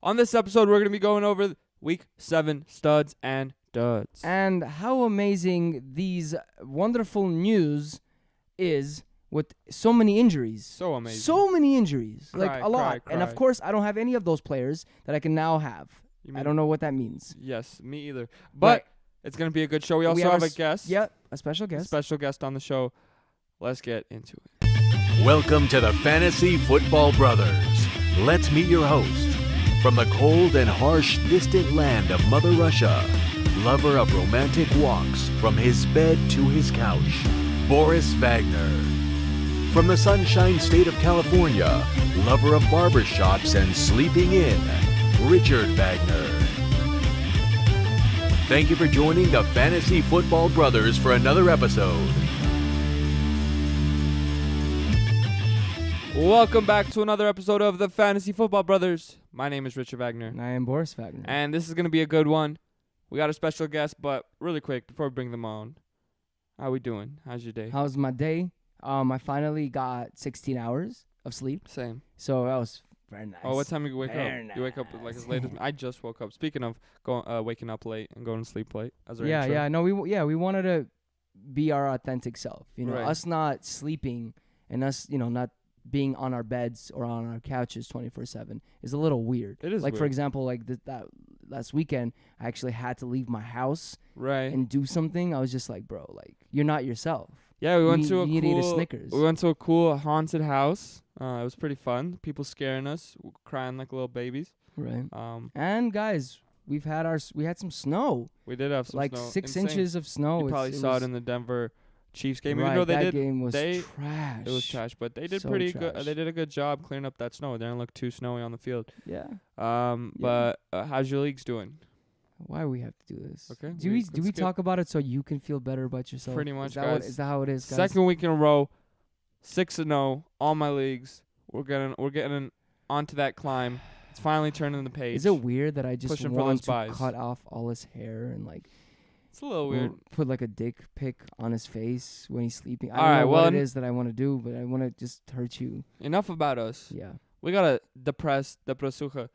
On this episode, we're going to be going over Week 7 studs and duds. And how amazing these wonderful news is with so many injuries. So amazing. So many injuries. Cry, a lot. cry, And of cry. course, I don't have any of those players that I can now have. You I mean- don't know what that means. Yes, me either. But Right. it's going to be a good show. We also have have a a guest. Yep, a special guest. Special guest on the show. Let's get into it. Welcome to the Fantasy Football Brothers. Let's meet your host. From the cold and harsh distant land of Mother Russia, lover of romantic walks from his bed to his couch, Boris Wagner. From the sunshine state of California, lover of barbershops and sleeping in, Richard Wagner. Thank you for joining the Fantasy Football Brothers for another episode. Welcome back to another episode of the Fantasy Football Brothers. My name is Richard Wagner. And I am Boris Wagner. And this is going to be a good one. We got a special guest, but really quick, before we bring them on, how we doing? How's your day? How's my day? I finally got 16 hours of sleep. Same. So that was very nice. Oh, what time do you wake up? Very You wake up like as late as me. I just woke up. Speaking of waking up late and going to sleep late. As our intro. Yeah. No, we wanted to be our authentic self. You know, Right. us not sleeping and us, not being on our beds or on our couches 24/7 is a little weird. It is like for weird. example, like that last weekend, I actually had to leave my house Right. and do something. I was just like, bro, like you're not yourself. Yeah, we went you to a need to eat a cool. Snickers. We went to a cool haunted house. It was pretty fun. People scaring us, crying like little babies. Right. And Guys, we had some snow, we did have some like snow. 6 Insane. inches of snow. You probably saw it in the Denver Chiefs game. Even right, though they that did, game was they- trash. it was trash, but they did So pretty good. trash. They did a good job clearing up that snow. It didn't look too snowy on the field. Yeah. But how's your leagues doing? Why we have to do this? Okay, Do we- we let's do we skip. talk about it so you can feel better about yourself? Pretty much, Is that, guys. is that how it is, guys? Second week in a row, 6-0, all my leagues. We're getting onto that climb. It's finally turning the page. Is it weird that I just Pushing for those want to buys. cut off all his hair and like It's a little weird. put like a dick pic on his face when he's sleeping? I All don't right, know well, what it is that I want to do, but I want to just hurt you. Enough about us. Yeah. We got a depressed, depresucha.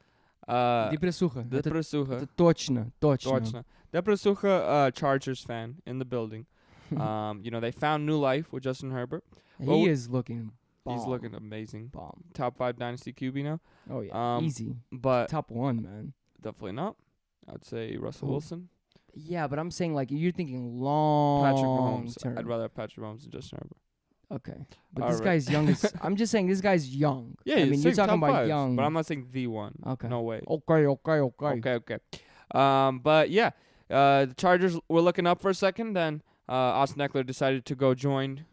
Depressucha. Depresucha. Это точно. Точно. Depresucha Chargers fan in the building. They found new life with Justin Herbert. Well, He is looking bomb. He's looking amazing. bomb. Top 5 dynasty QB now. Oh yeah, Um, easy. But Top 1, man. definitely not. I'd say Russell Who? Wilson. Yeah, but I'm saying like you're thinking long Patrick Mahomes. term. I'd rather have Patrick Mahomes than Justin Herbert. Okay, but All this right. guy's young. I'm just saying this guy's young. Yeah, I mean you're same talking top about fives, young. But I'm not saying the one. Okay. No way. Okay. Okay. But yeah, the Chargers were looking up for a second. Then Austin Eckler decided to go join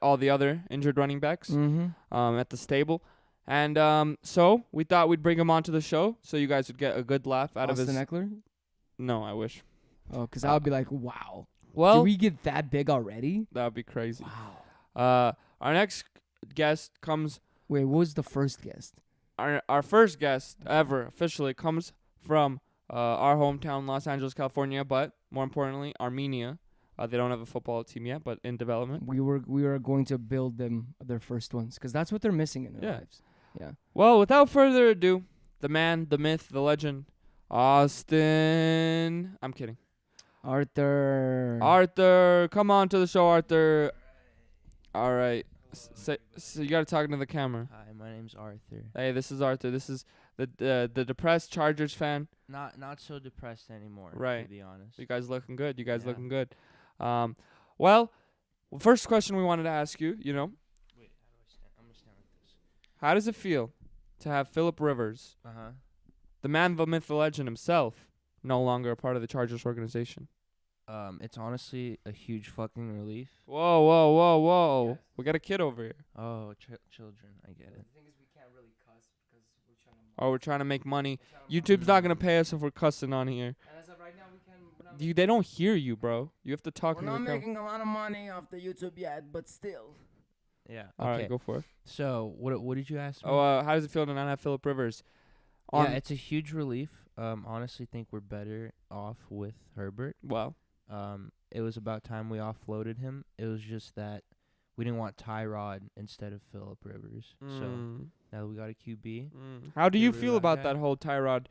all the other injured running backs Mm-hmm. at the stable. And so we thought we'd bring him onto the show so you guys would get a good laugh out Austin of his. Eckler. No, I wish. Oh, because I would be like, wow. Well, Did we get that big already? that would be crazy. Wow. Our next guest comes. Wait, what was the first guest? Our first guest ever officially comes from our hometown, Los Angeles, California, but more importantly, Armenia. They don't have a football team yet, but in development. We were going to build them their first ones because that's what they're missing in their Yeah. lives. Yeah. Well, without further ado, the man, the myth, the legend, Austin. I'm kidding. Arthur, come on to the show, Arthur. All right. So you got to talk into the camera. Hi, my name's Arthur. Hey, this is Arthur. This is the depressed Chargers fan. Not so depressed anymore, Right. to be honest. You guys looking good. You guys Yeah. looking good. Well, first question we wanted to ask you, Wait, how do I stand? I'm gonna stand like this. how does it feel to have Phillip Rivers, the man, the myth, the legend himself, no longer a part of the Chargers organization? It's honestly a huge fucking relief. Whoa. Yes. We got a kid over here. Oh, children, I get it. thing is, we can't really cuss because we're trying to. Oh, we're trying to make money. YouTube's not going to pay us if we're cussing on here. And as of right now, we're not. They don't hear you, bro. You have to talk We're into not the camera. making a lot of money off the YouTube yet, but still. Yeah. All Okay. right, go for it. So what did you ask me? Oh, how does it feel to not have Phillip Rivers? yeah, it's a huge relief. Honestly, think we're better off with Herbert. Well, It was about time we offloaded him. It was just that we didn't want Tyrod instead of Phillip Rivers. So Mm. now that we got a QB. How do You you really feel like about that? that whole Tyrod?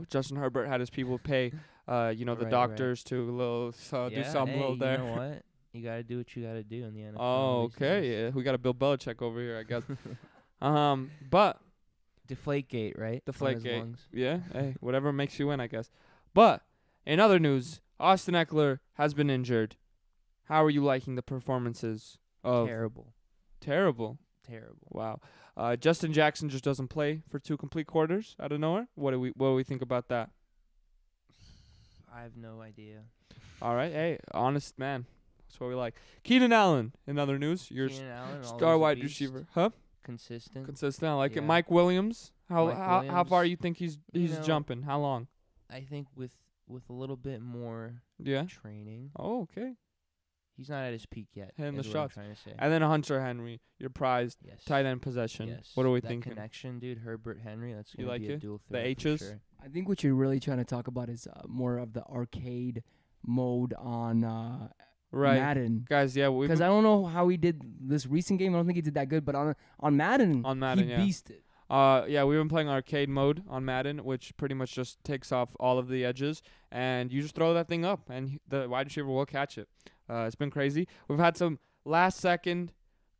Justin Herbert had his people pay, the Right. doctors to do Yeah, something hey, little there. You know what? You gotta do what you gotta do in the NFL. Oh, these okay. days. Yeah, we got a Bill Belichick over here, I guess. But Deflategate, right? On his Deflategate. lungs. yeah, hey, whatever makes you win, I guess. But in other news, Austin Eckler has been injured. How are you liking the performances of Terrible. terrible? Terrible. Wow. Justin Jackson just doesn't play for 2 complete quarters out of nowhere. What do we think about that? I have no idea. All right, hey, honest man. That's what we like. Keenan Allen, in other news, your Keenan Allen, star always a wide beast. receiver. Huh? Consistent. Consistent. I like it. Yeah. Mike Williams. How Mike how far Williams, you think he's you know, jumping? How long? I think with a little bit more Yeah. training, Oh, okay. he's not at his peak yet. Hitting the is what I'm shots. trying to say. And then Hunter Henry, your prized Yes. tight end possession. Yes. What are we that thinking? connection, dude? Herbert Henry. That's You gonna like be a it? dual The threat. H's? For sure. I think what you're really trying to talk about is more of the arcade mode on Right. Madden. Guys, yeah, we Because I don't know how he did this recent game. I don't think he did that good. But on Madden, On Madden, he yeah. beasted. yeah, we've been playing arcade mode on Madden, which pretty much just takes off all of the edges, and you just throw that thing up, and the wide receiver will catch it. It's been crazy. We've had some last-second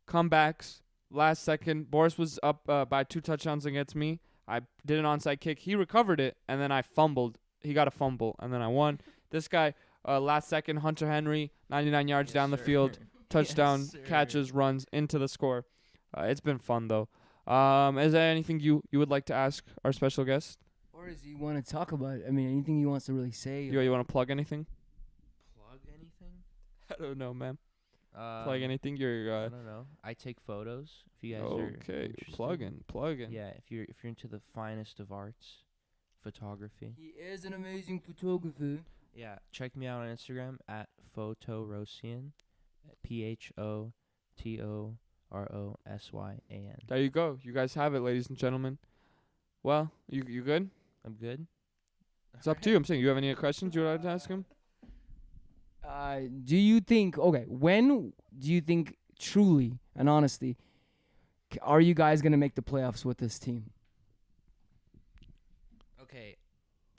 comebacks. Last second, Boris was up by 2 touchdowns against me. I did an onside kick. He recovered it, and then I fumbled. He got a fumble, and then I won. This guy, last second, Hunter Henry, 99 yards down the field, touchdown, Yes, sir. catches, runs into the score. It's been fun, though. Is there anything you would like to ask our special guest? Or does he want to talk about it? I mean, anything he wants to really say? You want to plug anything? Plug anything? I don't know, man. Plug anything? I You're don't know. I take photos. If you guys are okay. interested. Plugging. Yeah, if you're into the finest of arts, photography. He is an amazing photographer. Yeah, check me out on Instagram at Photorosyan, PHOTOROSYAN. There you go. You guys have it, ladies and gentlemen. Well, you good? I'm good. It's up to you. I'm saying, you have any questions you would like to ask him? Do you think, when do you think truly and honestly, are you guys going to make the playoffs with this team? Okay,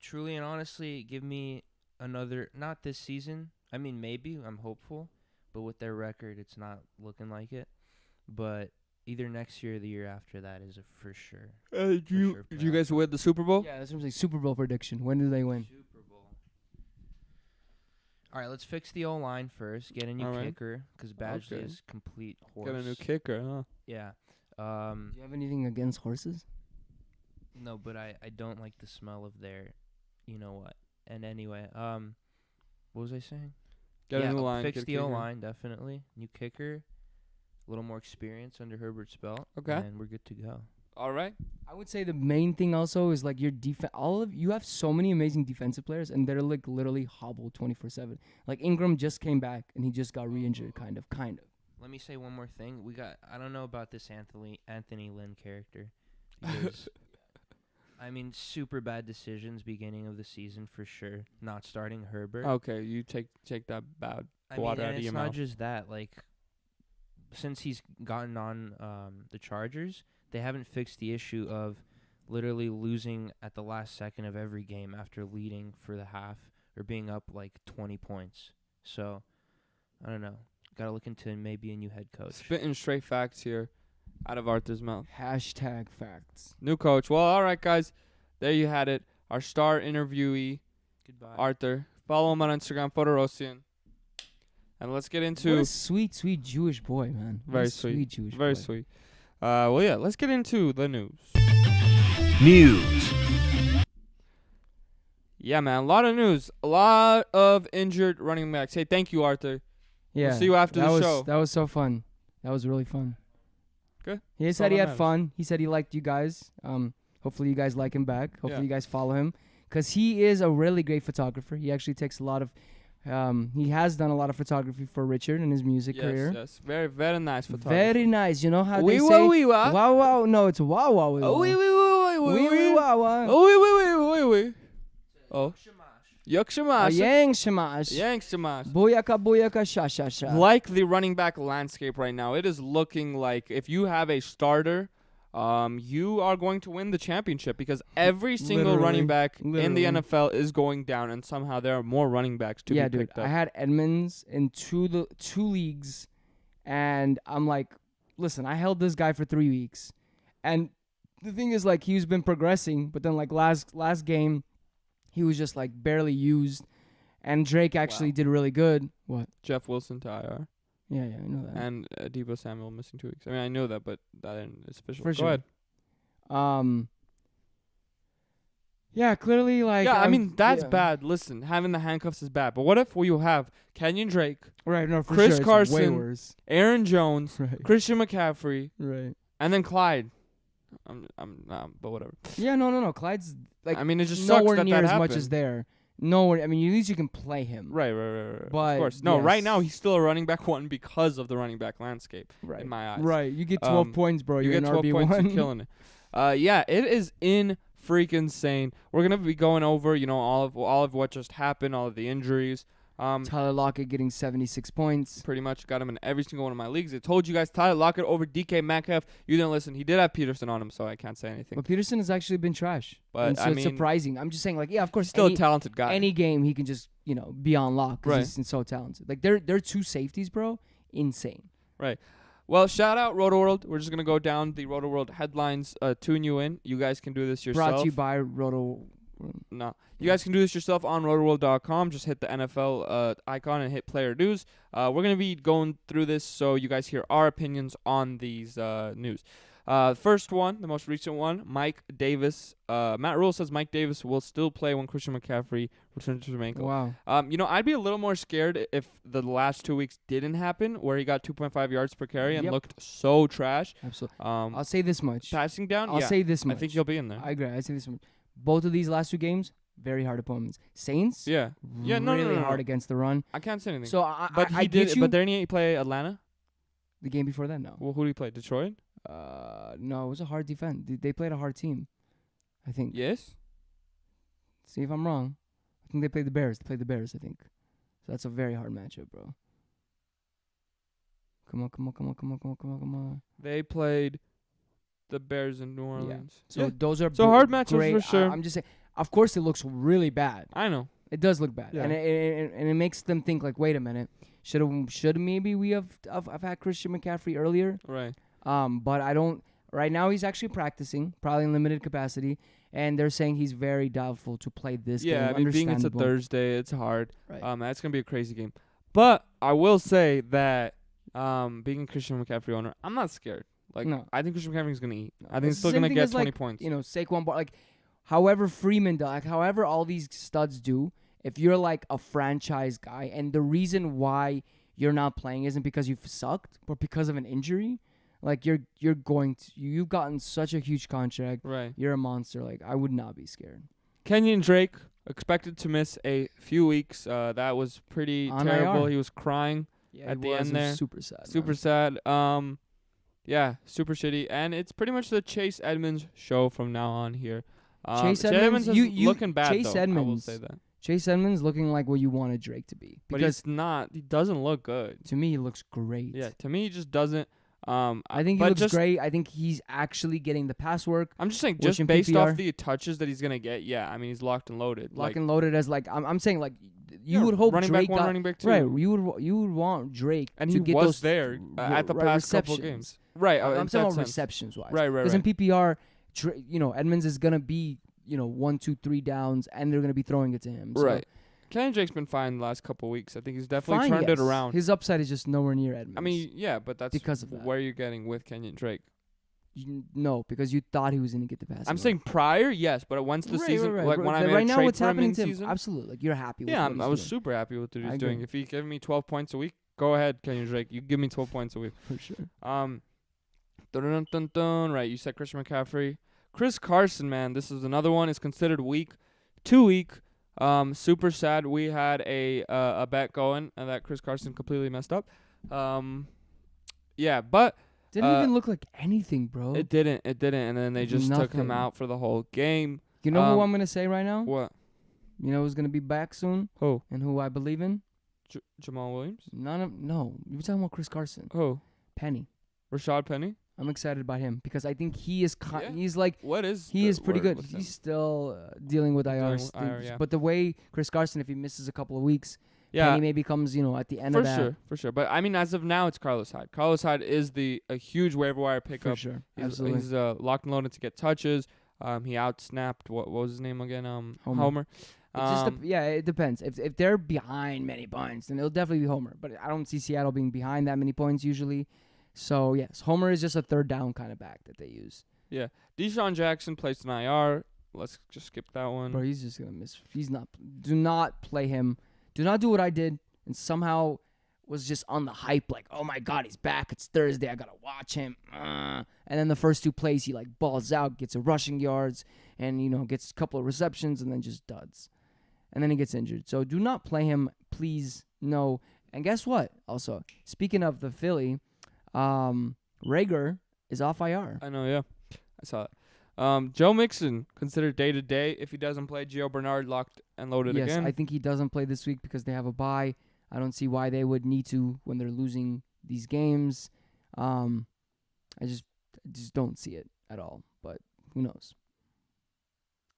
truly and honestly, give me another, not this season. I mean, maybe, I'm hopeful, but with their record, it's not looking like it. But either next year or the year after that is a for sure. Do sure you guys win the Super Bowl? Yeah, that's what I'm saying. Super Bowl prediction. When do they win? Super Bowl. All right, let's fix the O-line first. Get a new All right. kicker, because Badgley Okay. is complete horse. Got a new kicker, huh? Yeah. Do you have anything against horses? No, but I don't like the smell of their, you know what. And anyway, what was I saying? Get yeah, a new line. Fix get a the kicker. O-line, definitely. New kicker. A little more experience under Herbert's belt. Okay. And we're good to go. All right. I would say the main thing also is like your defense. You have so many amazing defensive players, and they're like literally hobbled 24/7. Like Ingram just came back, and he just got re-injured, kind of. Let me say one more thing. I don't know about this Anthony Lynn character. Because, I mean, super bad decisions beginning of the season for sure. Not starting Herbert. Okay, you take that bad I water mean, out and of it's your not mouth. just that. Like, since he's gotten on the Chargers, they haven't fixed the issue of literally losing at the last second of every game after leading for the half or being up like 20 points. So, I don't know. Got to look into maybe a new head coach. Spitting straight facts here out of Arthur's mouth. #facts. New coach. Well, all right, guys. There you had it. Our star interviewee, Goodbye. Arthur. Follow him on Instagram, Photorosyan. And let's get What into a sweet Jewish boy, man. What Very a sweet. Jewish very boy. sweet. Well, yeah. Let's get into the news. News. Yeah, man. A lot of news. A lot of injured running backs. Hey, thank you, Arthur. Yeah. see you after that the was, show. That was so fun. That was really fun. Good. He That's said all he that had matters. fun. He said he liked you guys. Hopefully you guys like him back. Hopefully Yeah. you guys follow him, because he is a really great photographer. He actually takes a lot of. He has done a lot of photography for Richard in his music career. Yes. Very, very nice photography. Very nice. You know how Wee they wah say wee wah. wow wow. No, it's wow wow. Oh, wee wee wee wee wee wee wee wee. wow wow. Oh, wee wee wee wee wee. Oh. Yukshimash. Yang Shamash. Yankshimash. Booyaka, booyaka, sha, sha, sha. Like the running back landscape right now, it is looking like if you have a starter, you are going to win the championship because every single running back in the Literally. NFL is going down, and somehow there are more running backs to Yeah, be dude. picked up. I had Edmonds in two leagues, and I'm like, listen, I held this guy for 3 weeks, and the thing is, like, he's been progressing, but then like last game, he was just like barely used, and Drake actually Wow. did really good. What? Jeff Wilson to IR Yeah, I know that. and Debo Samuel missing 2 weeks. I mean, I know that, but it's official. For Go sure. ahead. Yeah, clearly, like, Yeah, I mean that's yeah. bad. Listen, having the handcuffs is bad. But what if you have Kenyon Drake, Right? No, for Chris sure, Carson, it's way worse. Aaron Jones, Right. Christian McCaffrey, Right. and then Clyde? But whatever. Yeah, no. Clyde's like, I mean, it just sucks nowhere that near that as much happened. as there. Nowhere. I mean, at least you can play him. Right. But of course. No, right yes. now he's still a running back one because of the running back landscape Right. in my eyes. Right. You get 12 Um, points, bro. You You're get an 12 RB1. points, you're killing it. Yeah, it is freaking insane. We're gonna be going over, all of what just happened, all of the injuries. Tyler Lockett getting 76 points. Pretty much got him in every single one of my leagues. I told you guys Tyler Lockett over DK Metcalf. You didn't listen. He did have Peterson on him, so I can't say anything. But Peterson has actually been trash. But, and so I it's mean, surprising. I'm just saying, like, yeah, of course, Still any, a talented guy. any game he can just, be on lock because Right. he's so talented. Like, they're two safeties, bro. Insane. Well, shout out RotoWorld. We're just gonna go down the RotoWorld headlines, tune you in. You guys can do this yourself. Brought to you by Roto. No. You guys can do this yourself on rotoworld.com. Just hit the NFL icon and hit player news. We're going to be going through this so you guys hear our opinions on these news. First one, the most recent one, Mike Davis. Matt Rule says Mike Davis will still play when Christian McCaffrey returns to Jamaica. Wow. I'd be a little more scared if the last 2 weeks didn't happen, where he got 2.5 yards per carry and Yep. looked so trash. Absolutely. Um, I'll say this much. passing down, I'll yeah, say this I much. think he'll be in there. I agree. I say this much. Both of these last two games, very hard opponents. Saints, Yeah, no, really no. hard against the run. I can't say anything. So I but I he get did. you. But didn't he play Atlanta? The game before that, no. Well, who did he play? Detroit. No, it was a hard defense. They played a hard team, I think. Yes. See if I'm wrong. I think they played the Bears. I think. So that's a very hard matchup, bro. Come on. They played the Bears in New Orleans. So Yeah. those are So hard matchups great. for sure. I'm just saying. Of course, it looks really bad. I know. It does look bad, Yeah. and it makes them think like, wait a minute, should maybe we have had Christian McCaffrey earlier? Right. But I don't. Right now, he's actually practicing, probably in limited capacity, and they're saying he's very doubtful to play this game. Yeah, I mean, being it's a Understandable. Thursday, it's hard. Right. That's gonna be a crazy game. But I will say that, being a Christian McCaffrey owner, I'm not scared. Like, No. I think Christian McCaffrey's gonna eat. No, I think it's he's still the same gonna thing get as, 20 like, points. Saquon Bar, like, however Freeman does, like, however all these studs do, if you're like a franchise guy, and the reason why you're not playing isn't because you've sucked, but because of an injury, like you've gotten such a huge contract, Right. you're a monster. Like, I would not be scared. Kenyon Drake expected to miss a few weeks. That was pretty On terrible. IR. He was crying. Yeah, At the end there, super sad. Super man. sad. Yeah, super shitty. And it's pretty much the Chase Edmonds show from now on here. Chase Edmonds, is you looking bad, Chase though. I will Edmonds. say that. Chase Edmonds looking like what you wanted Drake to be, But because he's not. He doesn't look good. to me he looks great. Yeah, to me, he just doesn't. I think he but looks just, great. I think he's actually getting the pass work. I'm just saying, Which just in based PPR off the touches that he's gonna get, yeah. I mean, he's locked and loaded. Lock and loaded as like I'm saying like you yeah, would hope running Drake back one, got running back two. right. You would want Drake And to he get was those there at the right, past couple receptions. games. Right. I'm in talking that about sense. receptions wise. Right. Because in PPR, Edmonds is gonna be 1, 2, 3 downs, and they're gonna be throwing it to him. So Right. Kenyon Drake's been fine the last couple weeks. I think he's definitely fine, turned it yes. around. His upside is just nowhere near Edmonds. I mean, yeah, but that's because of that. where you're getting with Kenyon Drake. No, because you thought he was gonna get the pass. I'm saying prior, yes, but once the season, like when I made right a now, trade what's for him happening in to him? season, Absolutely, like you're happy. yeah, with what I he's was doing, super happy with what I he's doing. agree. If he gave me 12 points a week, go ahead, Kenyon Drake. You give me 12 points a week. for sure. Right, you said Christian McCaffrey. Chris Carson, man, this is another one. It's considered weak. 2 week. Super sad. We had a bet going and that Chris Carson completely messed up. Yeah, but Didn't even look like anything, bro. it didn't, and then they just took him Nothing. out for the whole game. You know who um, I'm gonna say right now? What? You know who's gonna be back soon Who? and who I believe in? Jamal Williams? No. You were talking about Chris Carson. Who? Penny. Rashad Penny? I'm excited about him because I think he is. Yeah. He's like. What is? He the is pretty word good. with him? He's still dealing with IR. Dealing with IR, yeah. But the way Chris Carson, if he misses a couple of weeks, Yeah, Penny maybe comes, at the end for of that. sure, for sure. But I mean, as of now, it's Carlos Hyde. Carlos Hyde is a huge waiver wire For pickup. sure. He's, Absolutely. He's locked and loaded to get touches. He outsnapped what was his name again? Homer. It depends. If they're behind many points, then it'll definitely be Homer. But I don't see Seattle being behind that many points usually. So yes, Homer is just a third down kind of back that they use. Deshaun Jackson placed an IR. Let's just skip that one. Bro, he's just gonna miss. He's not. Do not play him. Do not do what I did and somehow was just on the hype. Like, oh my God, he's back. It's Thursday. I gotta watch him. And then the first 2 plays, he like balls out, gets a rushing yards, and gets a couple of receptions, and then just duds. And then he gets injured. So do not play him, please. No. And guess what? Also, speaking of the Philly, Rager is off IR. I know, yeah. I saw it. Joe Mixon considered day-to-day if he doesn't play. Gio Bernard locked and loaded Yes, again. I think he doesn't play this week because they have a bye. I don't see why they would need to when they're losing these games. I just don't see it at all. But who knows?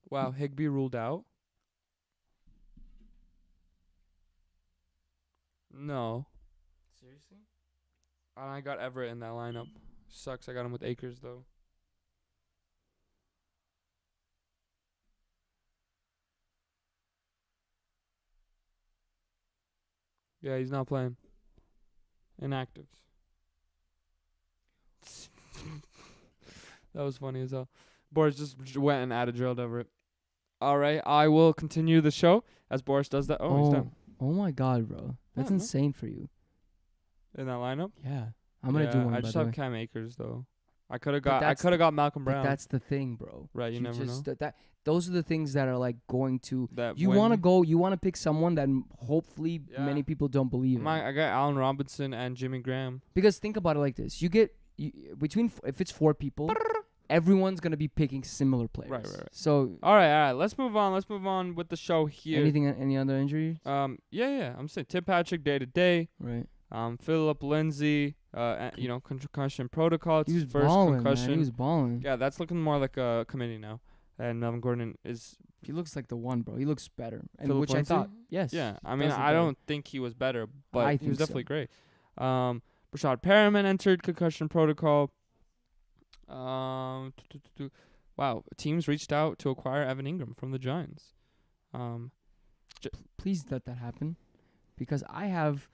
Wow, Higbee ruled out? No. Seriously? I got Everett in that lineup. Sucks. I got him with Akers, though. Yeah, he's not playing. Inactive. That was funny as hell. Boris just went and added Gerald Everett. All right, I will continue the show as Boris does that. Oh, he's done. Oh my God, bro. That's Yeah, man. insane for you. In that lineup? Yeah. I'm gonna do one. I by just the way. have Cam Akers, though. I could have But got Malcolm But Brown. that's the thing, bro. Right, you never know. Those are the things that are like going to. That You when- want to pick someone that hopefully Yeah. many people don't believe in. I got Allen Robinson and Jimmy Graham. Because think about it like this: if it's 4 people, everyone's gonna be picking similar players. Right. So All right. Let's move on with the show here. any other injuries? Yeah. I'm saying Tim Patrick day to day. Right. Philip Lindsay. Concussion protocol. It's He was his first balling, concussion. man. He was balling. Yeah, that's looking more like a committee now. And Melvin Gordon is. He looks like the one, bro. He looks better, and Philip which Lindsay? I thought. Yes. Yeah, I mean, does look I better. don't think he was better, but I he was think so. definitely great. Rashad Perriman entered concussion protocol. Wow, teams reached out to acquire Evan Ingram from the Giants. Please let that happen, because I have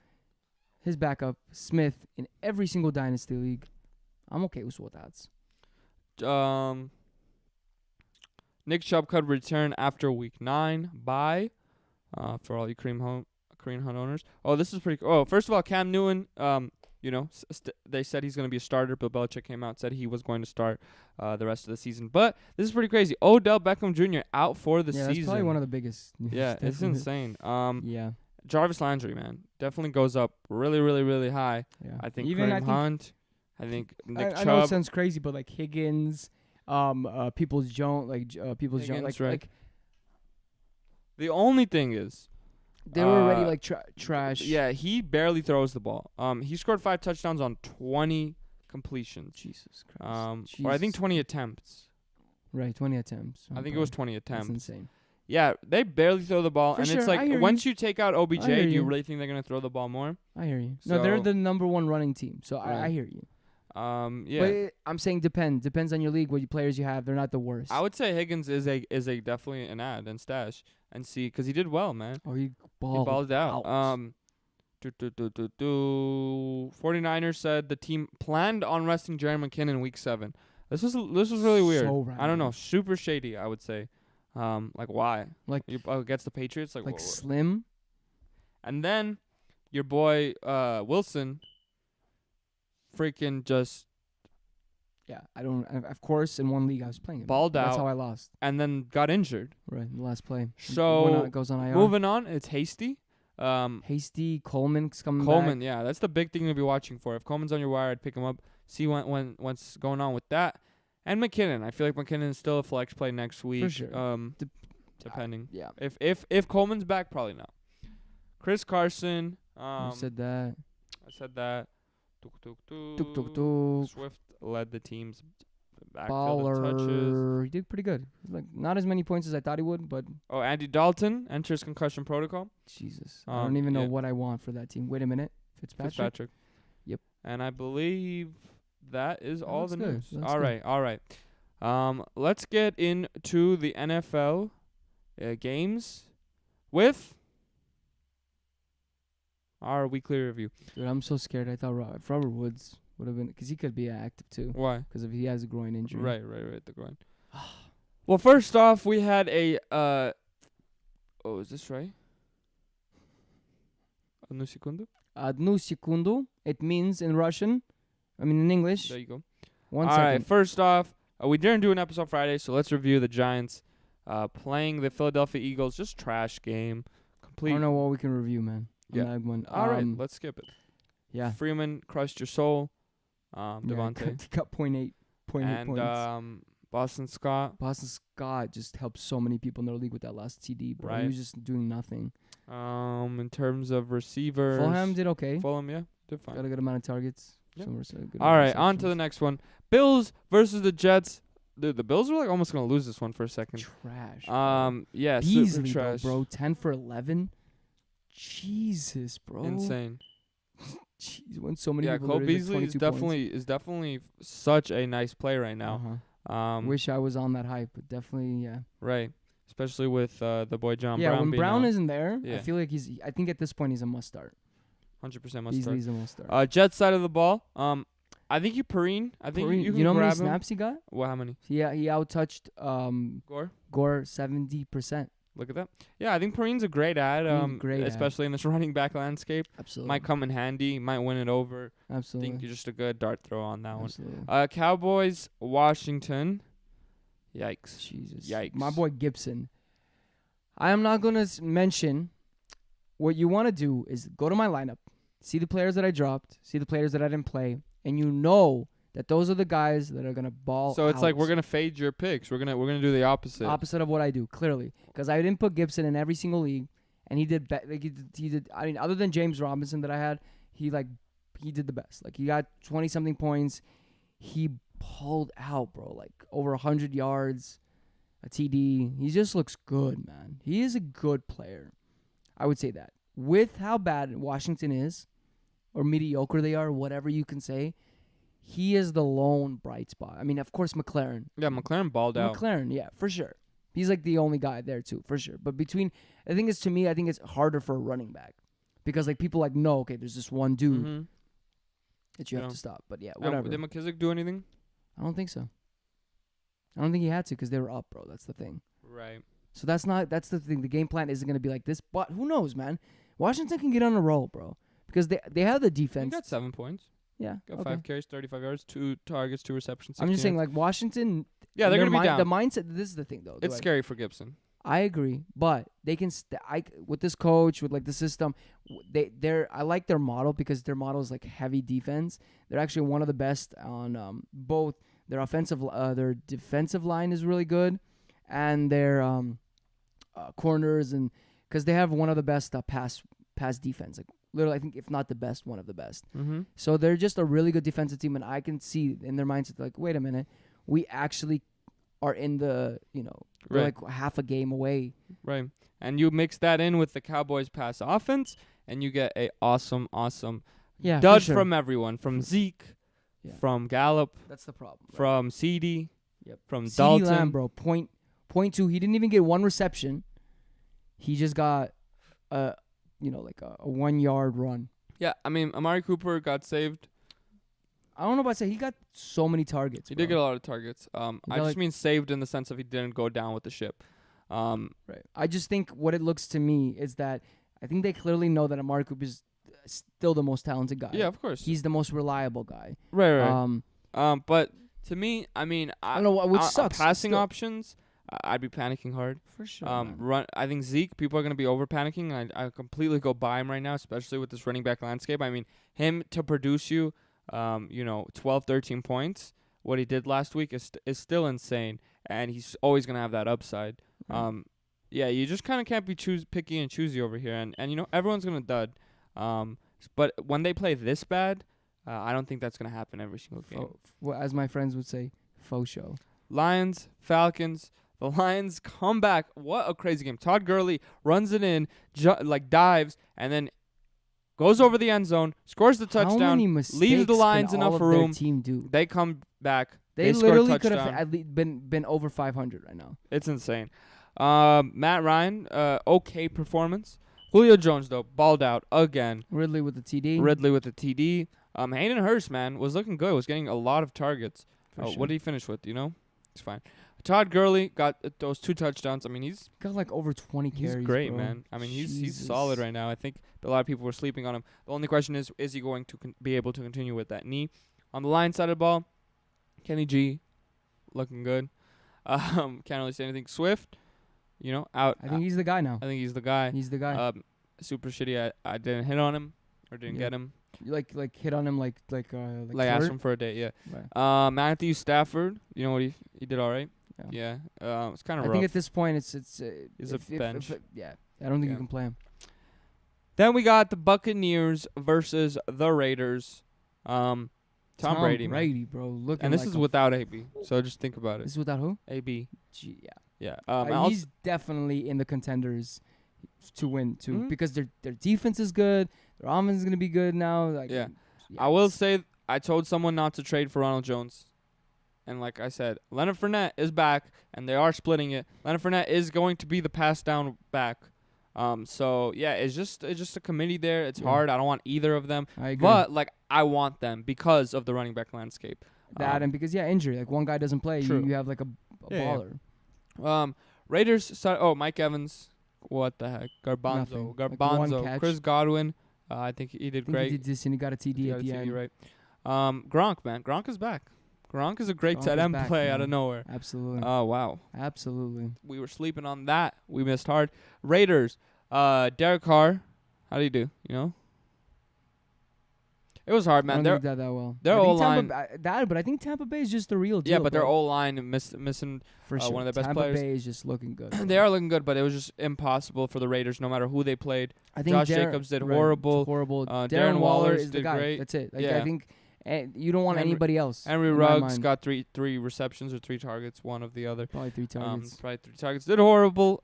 his backup Smith in every single dynasty league. I'm okay with what that's. Nick Chubb could return after week 9. Bye. For all you Kareem Hunt owners. Oh, this is pretty cool. Oh, first of all, Cam Newton, they said he's going to be a starter. Bill Belichick came out and said he was going to start the rest of the season. But this is pretty crazy. Odell Beckham Jr. out for the season. That's probably one of the biggest. Yeah, it's insane. Yeah. Jarvis Landry, man, definitely goes up really, really, really high. Yeah. I think Even Kareem Hunt. I think Nick I know it Chubb. sounds crazy, but like Higgins, Peoples Jones, Peoples Jones, Higgins, like, right. like The only thing is, they were already like trash. yeah, he barely throws the ball. He scored 5 touchdowns on 20 completions. Jesus Christ. Or I think Jesus. 20 attempts. Right, 20 attempts. I think it was 20 That's attempts. insane. Yeah, they barely throw the ball, For and sure, it's I like hear once you. you take out OBJ, I hear do you you. really think they're gonna throw the ball more? I hear you. No, they're So- the number 1 running team, so I Right. hear you. Yeah. But I'm saying depends on your league, what players you have. They're not the worst. I would say Higgins is a definitely an ad and stash and see because he did well, man. He He balled, balled out. 49ers said the team planned on resting Jerry McKinnon in week 7. This was really weird. So I don't know, random. super shady. I would say. Like why? Like- against the Patriots, like like wha- Slim. and then your boy Wilson, freaking just Yeah, I don't. Of course, in one league I was playing him. Balled That's out. how I lost. and then got injured. Right, in the last play. So, goes on IR. Moving on, it's Hasty. Hasty, Coleman's coming Coleman, back. yeah, that's the big thing to be watching for. If Coleman's on your wire, I'd pick him up. See what's going on with that. And McKinnon, I feel like McKinnon is still a flex play next week. sure. depending. Yeah. If Coleman's back, probably not. Chris Carson. You said that. I said that. Tuk tuk Tuk tuk tuk. Swift led the team's backfield in touches. Baller. He did pretty good. Like not as many points as I thought he would, but Oh, Andy Dalton enters concussion protocol. Jesus, I don't even know what I want for that team. Wait a minute, Fitzpatrick. Yep. And I believe that is all looks the good. news. Looks All good. right. Let's get into the NFL games with our weekly review. Dude, I'm so scared. I thought if Robert Woods would have been, because he could be active too, Why? because if he has a groin injury. Right, the groin. Well, first off, we had a oh, is this right? Одну секунду. Одну секунду. It means in Russian. I mean in English. There you go. One All second. right, first off, we didn't do an episode Friday, so let's review the Giants playing the Philadelphia Eagles. Just trash game. I Complete. don't know what we can review, man. on Yeah. that one. All right, let's skip it. Yeah. Freeman crushed your soul. Yeah, Devontae. he got 0.8 And points. Boston Scott. Boston Scott just helped so many people in their league with that last TD, bro. Right. He was just doing nothing. In terms of receivers. Fulham did okay. Fulham, yeah. Did fine. Got a good amount of targets. Yep. Some good All amount right, of on to the receptions. next one. Bills versus the Jets. Dude, the Bills were like almost going to lose this one for a second. Trash. Bro. Yeah, Beasley, super trash. bro. 10 for 11. Jesus, bro. Insane. Jeez, when so many Yeah, people Cole literally Beasley is 22 points. definitely such a nice player right now. Wish I was on that hype, but definitely, yeah. Right. Especially with the boy John Yeah, Brown when being Brown out. isn't there, I Yeah. feel like I think at this point he's a must start. 100% must Beasley's start. a must start. Jets side of the ball. I think Perrine. I think Perrine, you can know how many grab him. snaps he got? Well, how many? He out-touched Gore. Gore 70%. Look at that. Yeah, I think Perine's a great ad. Great ad. Especially in this running back landscape. Absolutely. Might come in handy. Might win it over. I Absolutely. think you're just a good dart throw on that Absolutely. one. Cowboys, Washington. Yikes. Jesus. Yikes. My boy Gibson. I am not going to mention. What you want to do is go to my lineup, see the players that I dropped, see the players that I didn't play, and you know that those are the guys that are going to ball So it's like out. we're gonna fade your picks. We're gonna do the opposite. Opposite of what I do, clearly. Because I didn't put Gibson in every single league, and he did. He did. I mean, other than James Robinson that I had, he did the best. Like he got 20-something points. He pulled out, bro. Like over 100 yards, a TD. He just looks good, man. He is a good player. I would say that. With how bad Washington is, or mediocre they are, whatever you can say, he is the lone bright spot. I mean, of course, McLaren. Yeah, McLaren balled out. McLaren, yeah, for sure. He's like the only guy there too, for sure. But the thing is, to me, I think it's harder for a running back because like people no, okay, there's this one dude Mm-hmm. that you have Yeah. to stop. But yeah, whatever. Did McKissick do anything? I don't think so. I don't think he had to because they were up, bro. That's the thing. Right. So that's the thing. The game plan isn't gonna be like this, but who knows, man? Washington can get on a roll, bro, because they have the He defense. got 7 points. Yeah, Got okay. 5 carries, 35 yards, 2 targets, 2 receptions. I'm just 16 saying, yards. like Washington. Yeah, they're their gonna be down. The mindset. This is the thing, though. It's scary for Gibson. I agree, but they can. With this coach, with like the system, I like their model because their model is like heavy defense. They're actually one of the best on both their their defensive line is really good, and their corners, and because they have one of the best pass defense. Like literally, I think if not the best, one of the best. Mm-hmm. So they're just a really good defensive team, and I can see in their mindset like, wait a minute, we actually are in the we're Right. like half a game away. Right. And you mix that in with the Cowboys' pass offense, and you get a awesome Yeah, dud for sure. from everyone. From Zeke, Yeah. from Gallup, That's the problem. from CD, Yep. from CeeDee Dalton. Lamb, bro, point two. He didn't even get one reception. He just got like a 1 yard run. Yeah, I mean, Amari Cooper got saved. I don't know about say he got so many targets. He bro. did get a lot of targets. I got, just like- mean saved in the sense of he didn't go down with the ship. Right. I just think what it looks to me is that I think they clearly know that Amari Cooper is still the most talented guy. Yeah, of course. He's the most reliable guy. right. But to me, I mean, I don't know which sucks. Passing Still. options, I'd be panicking hard. For sure. Run. I think Zeke. People are gonna be over panicking. I completely go by him right now, especially with this running back landscape. I mean, him to produce you, 12, 13 points. What he did last week is still insane, and he's always gonna have that upside. yeah, you just kind of can't be picky and choosy over here, and you know everyone's gonna dud. But when they play this bad, I don't think that's gonna happen every single game. Well, as my friends would say, faux show. Lions, Falcons. The Lions come back. What a crazy game. Todd Gurley runs it in, dives, and then goes over the end zone, scores the How touchdown, many mistakes leaves the Lions can all enough of their room. team do? They come back. They score a literally could have touchdown. at least been over 500 right now. It's insane. Matt Ryan, okay performance. Julio Jones, though, balled out again. Ridley with the TD. Ridley with the TD. Hayden Hurst, man, was looking good. Was getting a lot of targets. For sure. What did he finish with? Do you know? It's fine. Todd Gurley got those 2 touchdowns. I mean, he's Got like over 20 carries. great, bro. man. I mean, he's Jesus. solid right now. I think a lot of people were sleeping on him. The only question is he going to be able to continue with that knee? On the Lions side of the ball, Kenny G, looking good. Can't really say anything. Swift, you know, out. I think he's the guy now. I think he's the guy. He's the guy. Super shitty. I didn't hit on him or didn't Yeah. get him. You like hit on him like Asked flirt? him for a date. Yeah. Right. Matthew Stafford, you know what he did all right. Yeah. Yeah. It's kind of I rough. think at this point it's He's a bench. yeah. I don't think Yeah. you can play him. Then we got the Buccaneers versus the Raiders. Tom Brady, man. Brady, bro. Looking And this like is a- without AB. So just think about This it. is without who? AB. Gee, yeah. Yeah. He's definitely in the contenders to win too Mhm. because their defense is good. Their offense is gonna be good now. Like, Yeah. I will say I told someone not to trade for Ronald Jones. And like I said, Leonard Fournette is back, and they are splitting it. Leonard Fournette is going to be the pass down back. So yeah, it's just a committee there. It's Yeah. hard. I don't want either of them, I agree. but like I want them because of the running back landscape. that and because injury. Like one guy doesn't play, True. you have like a Yeah, baller. Raiders. Mike Evans. What the heck? Nothing. Garbanzo. Like one catch. Chris Godwin. I think he did I think great. he did this and he got a TD He at got a the TD, end. right. Gronk, man. Gronk is back. Gronk is a great Gronk tight is end back, play out of man. nowhere. Absolutely. Oh, wow. Absolutely. We were sleeping on that. We missed hard. Raiders. Derek Carr. How do you do? You know? It was hard, I man. don't They're think that well. their I think O-line- but I think Tampa Bay is just the real deal. yeah, but their bro. O-line missing. for sure. one of their best Tampa players. Bay is just looking good. bro. They are looking good, but it was just impossible for the Raiders, no matter who they played. I think Josh Jacobs did horrible. Horrible. Darren Darren Waller Wallers is the did guy. great. That's it. Like, Yeah. I think you don't want Henry- anybody else. Henry in my Ruggs mind. got three receptions or 3 targets, one of the other. Probably 3 targets. Probably 3 targets. Did horrible.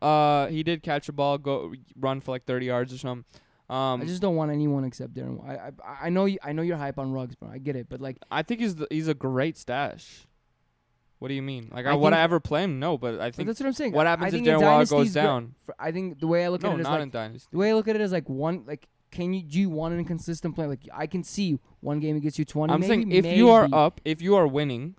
He did catch a ball, run for like 30 yards or something. I just don't want anyone except Darren. I know you're hype on Ruggs, bro. I get it, but like I think he's a great stash. What do you mean? Like, I would I think- ever play him? No, but I but think that's what I'm saying. what I happens if think in Darren Waller Dynasty's goes good. down? I think the way I look No, at it is not like in Dynasty. the way I look at it is like one like do you want an inconsistent play? Like I can see one game it gets you 20. I'm maybe, saying if you are maybe. up, if you are winning,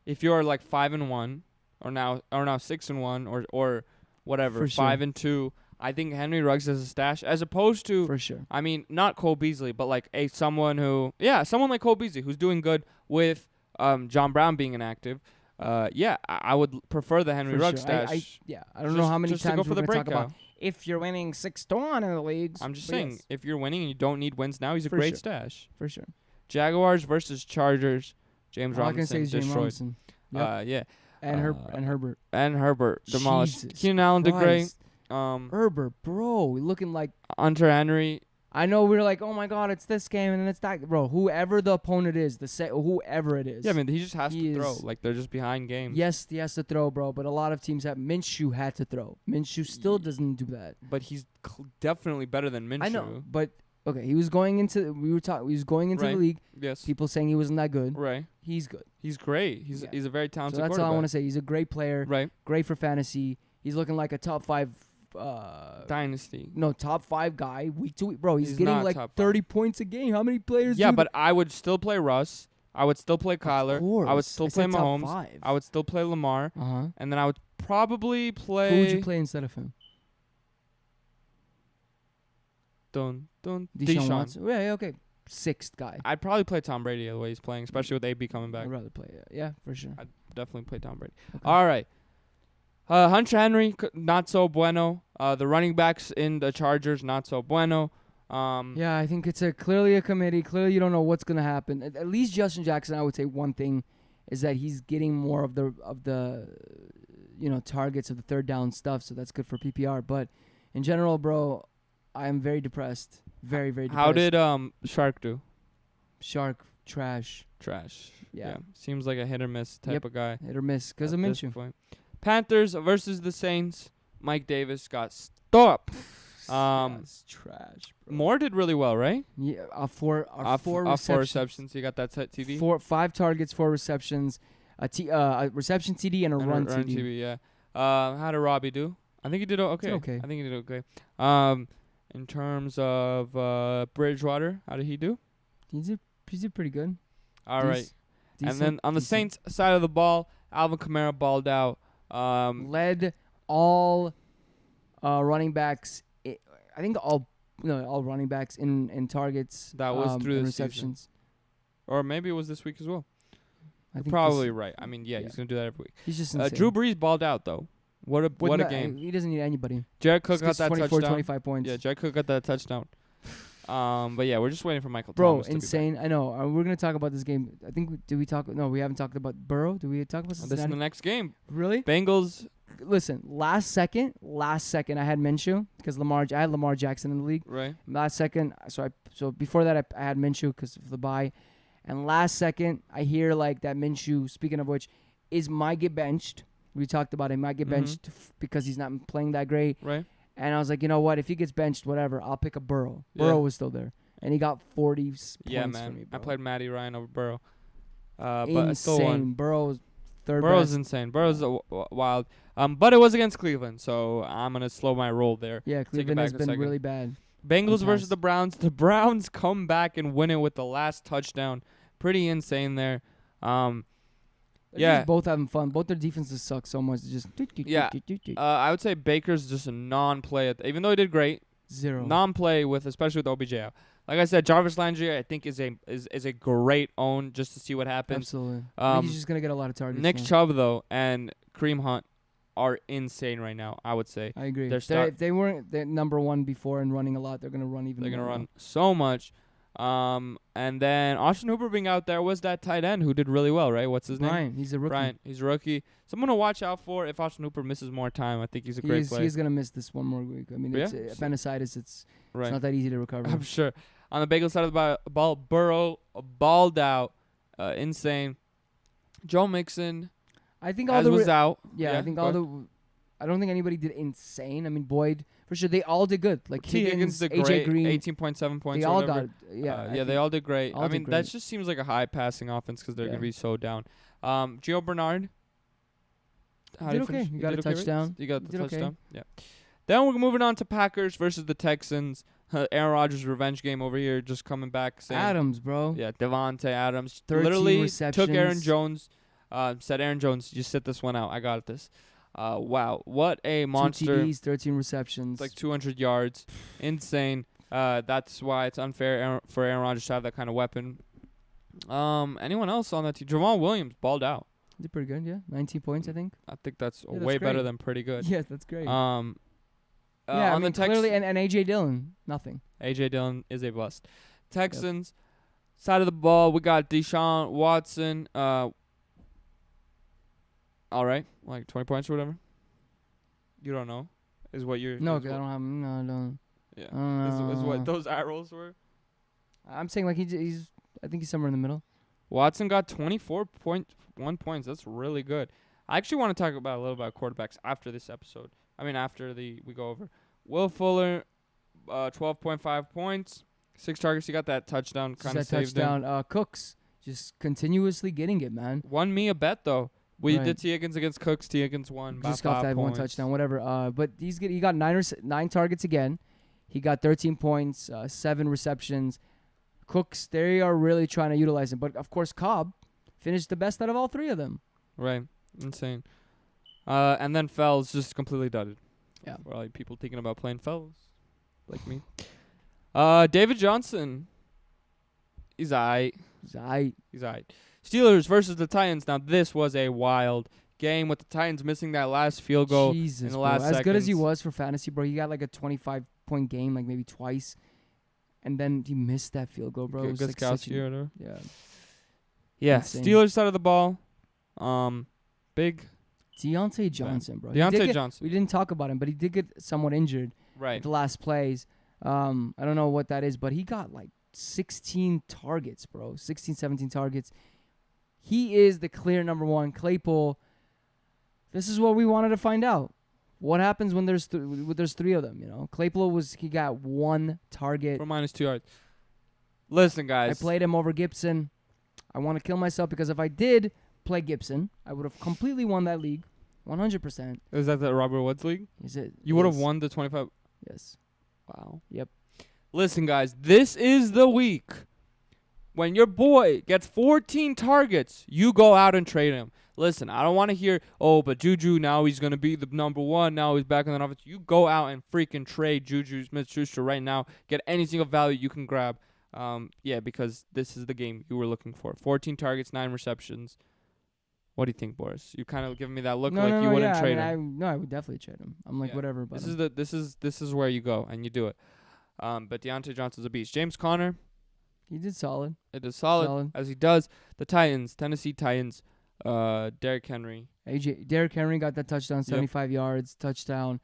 if you are like 5-1, or now 6-1, or whatever, For sure. 5-2, I think Henry Ruggs is a stash as opposed to. for sure. I mean, not Cole Beasley, but like someone like Cole Beasley who's doing good with John Brown being inactive. I would prefer the Henry For Ruggs sure. I stash. don't know how many just to times go for we're the gonna talk breakout. about if you're winning 6-1 in the leagues. I'm just but saying, yes, if you're winning and you don't need wins now, he's a For great sure. stash. for sure. Jaguars versus Chargers. James All I can say Robinson is James destroyed. Robinson. Yep. Yeah, and Herbert. and Herbert demolished. Jesus Keenan Allen did great. Christ. Herbert, bro, looking like Hunter Henry. I know we were like, oh my god, it's this game and then it's that, bro. Whoever the opponent is, whoever it is. Yeah, I mean, he just has He to throw. is- Like, they're just behind games. Yes, he has to throw, bro. But a lot of teams have Minshew had to throw. Minshew still doesn't do that. But he's definitely better than Minshew. I know, but okay, he was going into He was going into the Right. league. Yes. People saying he wasn't that good. Right. He's good. He's great. Yeah. He's a very So talented that's all quarterback. I want to say. He's a great player. Right. Great for fantasy. He's looking like a top 5. Dynasty. Top 5 guy week to week, bro. He's He's getting not like top 30 points a game. How many players? Yeah, do but I would still play Russ. I would still play Kyler. I would still play Mahomes. I would still play Lamar. Uh-huh. And then I would probably play. Who would you play instead of him? Deshaun Watson. Yeah, okay. 6th guy. I'd probably play Tom Brady the way he's playing, especially with AB coming back. I'd rather play. Yeah, for sure. Definitely play Tom Brady. Okay. All right. Hunter Henry, not so bueno. The running backs in the Chargers, not so bueno. Yeah, I think it's clearly a committee. Clearly, you don't know what's gonna happen. At least Justin Jackson, I would say one thing. is that he's getting more of the targets of the third down stuff. So that's good for PPR. But in general, bro, I am very depressed. Very, very depressed. How did Shark do? Shark trash? Trash. Yeah. Seems like a hit or miss type Yep. of guy. Hit or miss because at of this Minshew. point. Panthers versus the Saints. Mike Davis got stopped. That's trash, bro. Moore did really well, right? Yeah, four Four receptions. You got that set TV. 5 targets, 4 receptions, a reception TD and a run TD. TV, yeah. How did Robbie do? I think he did okay. okay. I think he did okay. In terms of Bridgewater, how did he do? He did pretty good. All right. And then on the Saints side of the ball, Alvin Kamara balled out. Led all running backs. I think all running backs in targets. That was through and the season. receptions. Or maybe it was this week as well. I You're think probably right. I mean, yeah, yeah. he's gonna do that every week. he's just insane. Drew Brees balled out though. What a game. He doesn't need anybody. Jared Cook got Just that 24, touchdown. 25 points. Yeah, Jared Cook got that touchdown. But yeah, we're just waiting for Michael Bro, Thomas to be back. insane. I know. We're gonna talk about this game. I think we haven't talked about Burrow. Did we talk about This is Cincinnati? the next game. Really? Bengals. Listen, last second, I had Minshew because I had Lamar Jackson in the league. Right. Last second, so before that I had Minshew because of the bye, and last second I hear like that Minshew. Speaking of which, might get benched. We talked about it. Might get benched because he's not playing that great. Right. And I was like, you know what? If he gets benched, whatever. I'll pick up Burrow. Yeah. Burrow was still there, and he got 40 points Yeah, for man. me, I bro. played Matty Ryan over Burrow. But I still won. Insane. Burrow's third Burrow's best. insane. Burrow's wild. But it was against Cleveland, so I'm gonna slow my roll there. Yeah, it Cleveland has back a been second. really bad. Bengals I'm versus past. the Browns. The Browns come back and win it with the last touchdown. Pretty insane there. They're Yeah. just both having fun. Both their defenses suck so much. Just Yeah. I would say Baker's just a non-play. Even though he did great, zero. non-play with especially with OBJ out. Like I said, Jarvis Landry I think is a great own just to see what happens. Absolutely. I think he's just gonna get a lot of targets. Nick now. Chubb though and Kareem Hunt are insane right now. I would say I agree. They're If they weren't number one before and running a lot, they're gonna run even. they're gonna more run now. so much. And then Austin Hooper being out there was that tight end who did really well, right? What's his name? Brian, he's a rookie. Brian. He's a rookie. Someone to watch out for if Austin Hooper misses more time. I think he's a great player. He's gonna miss this one more week. I mean, Yeah? it's appendicitis. It's Right. not that easy to recover. I'm sure. On the Bengals side of the ball, Burrow balled out. Insane. Joe Mixon I think all as the was out. I think all the. I don't think anybody did insane. I mean, Boyd for sure. They all did good. Like T. Higgins did AJ great. Green. 18.7 points. They or all whatever. got. They all did great. all I did mean, that great. just seems like a high passing offense because they're Yeah. gonna be so down. Gio Bernard. How Did you okay. finish? You got did a okay, right? touchdown. You got the Did okay. touchdown. Yeah. Then we're moving on to Packers versus the Texans. Aaron Rodgers' revenge game over here, just coming back saying, Adams, bro. yeah, Devontae Adams 13 literally took Aaron receptions. Jones. Said Aaron Jones, just sit this one out. I got this. Wow, what a monster! 2 TDs, 13 receptions. It's like 200 yards, insane. That's why it's unfair for Aaron Rodgers to have that kind of weapon. Anyone else on that team? Jamal Williams balled out. did pretty good. Yeah, 19 points, I think. I think that's Yeah, that's way better great. than pretty good. Yeah, that's great. Yeah, I on mean, the clearly, and AJ Dillon, nothing. AJ Dillon is a bust. Texans side of the ball, we got Deshaun Watson. All right, like 20 points or whatever. You don't know, is what you're. No, I is don't what- have. No, I don't. Yeah, I don't is know. what those arrows were. I'm saying like he's. I think he's somewhere in the middle. Watson got 24.1 points. That's really good. I actually want to talk about a little about quarterbacks after this episode. I mean, after we go over. Will Fuller, 12.5 points, 6 targets. He got that touchdown, Just kind of that saved him. touchdown. Cooks just continuously getting it, man. Won me a bet though. We Right. did T Higgins against Cooks. T Higgins won by Just got 5 that one points. touchdown, whatever. But he got 9 targets again. He got 13 points, 7 receptions. Cooks, they are really trying to utilize him. But of course, Cobb finished the best out of all 3 of them. Right, insane. And then Fells just completely dudded. Yeah. For all you people thinking about playing Fells, like me. David Johnson. He's aight. He's aight. Steelers versus the Titans. Now this was a wild game with the Titans missing that last field goal Jesus, in the bro. last As good as he seconds. was for fantasy, bro, he got like a 25-point game, like maybe twice, and then he missed that field goal, bro. It was like such Gostkowski or whatever. yeah. Yeah, Insane. Steelers side of the ball. Big Deontay Johnson, bro. He Deontay did get- Johnson. We didn't talk about him, but he did get somewhat injured Right. at the last plays. I don't know what that is, but he got like 16 targets, bro. 16, 17 targets. He is the clear number one. Claypool, this is what we wanted to find out. What happens when there's three of them, you know? Claypool he got 1 target. For -2 yards. Listen, I guys. played him over Gibson. I want to kill myself because if I did play Gibson, I would have completely won that league. 100%. Is that the Robert Woods league? Is it? You would have Yes. won the 25. Yes. Wow. Yep. Listen, guys, this is the week when your boy gets 14 targets, you go out and trade him. Listen, I don't want to hear, oh, but Juju, now he's going to be the number one. Now he's back in the offense. You go out and freaking trade Juju Smith-Schuster right now. Get any single value you can grab. Yeah, because this is the game you were looking for. 14 targets, 9 receptions. What do you think, Boris? You kind of giving me that look like you wouldn't trade him. I would definitely trade him. I'm like, Yeah. whatever. But This is where you go and you do it. But Deontay Johnson's a beast. James Conner, he did solid. it is solid as he does. The Titans, Tennessee Titans, Derrick Henry. Derrick Henry got that touchdown, 75 yards, touchdown.